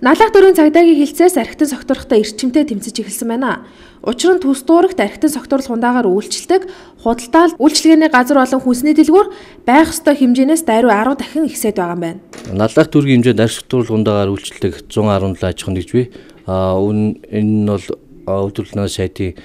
Налах дөрвийн цагдаагийн хилцээс архитан согтурхтай эрчимтэй тэмцэж эхэлсэн байна. Учир нь төс дуурагт архитан согтурл хундаагаар үйлчлдэг худалдаал үйлчлэгээний газар болон хүнсний дэлгүүр байх ёстой хэмжээнээс даруй 10 дахин ихсээд байгаа юм байна. Налах дүүргийн хэмжээнд архитан согтурл хундаагаар үйлчлдэг 117 аж ахуйн нэгжвэ. Энэ нь бол үйлдвэрлэлийн сайдын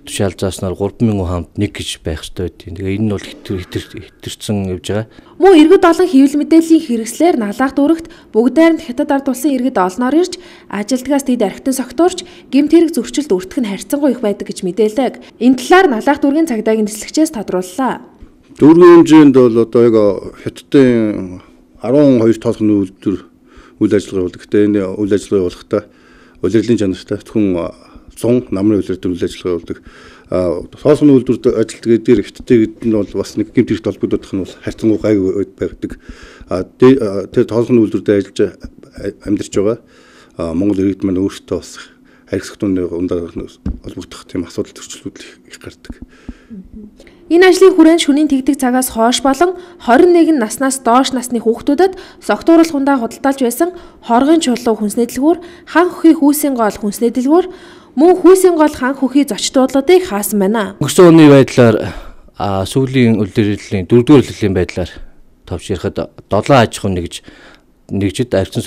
тушаал зааснаар 3000 хамт 1 гэж байх ёстой байдیں۔ Тэгээ энэ нь бол хэтэрсэн явж байгаа. Мөн иргэд олон хэвлэл мэдээллийн хэрэгслэр налах дүүрэгт бүгд найрамд хятад ард улсын иргэд олноор ирж ажилтгаас тэд архитан согтуурч гэмт хэрэг зөрчилд өртөх нь харьцангуй их байдаг гэж мэдээлдэг. Энэ талаар налах дүүргийн цагдаагийн нислэгчээс тодрууллаа. Дүүргийн хэмжээнд бол одоо яг хятадын 12 тоолхны үйлдвэр үйл ажиллагаа болдог. Гэтэ энэ үйл ажиллагаа болохдаа улирлын чанартай зөвхөн 100 намрын үйлдвэр үйл ажиллагаа болдог. Тоолхны үйлдвэрд ажилтдаг дээр хятадын гэдэг нь бол бас нэг гэмт хэрэг толгойдох нь бол харьцангуй гайгүй байдаг. Тэр тоолхны үйлдвэрд ажиллаж амьдарч байгаа Монгол иргэд маань өөрсдөө бас харьцагтууны ундаа холбогдох тийм асуудал төрчлүүд их гардаг. Энэ ажлын хүрээнд шөнийн тэгдэг цагаас хойш болон 21 наснаас доош насны хүүхдүүдэд согтуурал хундаа худалдаалж байсан хоргын чулуу хүнсний дэлгүүр, хан хөхий хүүсийн гол хүнсний дэлгүүр, мөн хүүсийн гол хан хөхий зочд дуудлагыг хаасан байна. Өнгөрсөн оны байдлаар сүүлийн улирлын 4-р улирлын байдлаар товч ярихад 7 аж ахуйн нэгжид архитан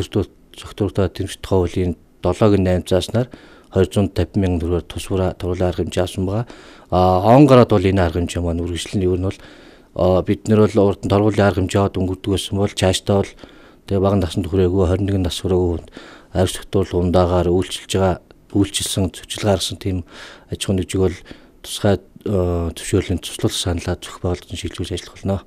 согтууртаа тэмцэх хуулийн 7-8 зааснаар 250 мянган төгрөгөөр тусвар туруулын арга хэмжээ авсан байгаа. Он гараад бол энэ арга хэмжээ маань үргэлжлэн ер нь бол бид нэр бол урд нь торгуулийн арга хэмжээ өнгөрдөг байсан бол цаашдаа бол тэгээ бага насны төгрөгөө 21 нас хүрээгүй хүнд архитан согтуурал ундаагаар үйлчилсэн зөвчл гаргасан тийм аж ахуйн нэгжийг бол тусгай зөвшөөрлийн туслах саналаа зөвх байгуулалтын шийдвэрж ажиллах болно.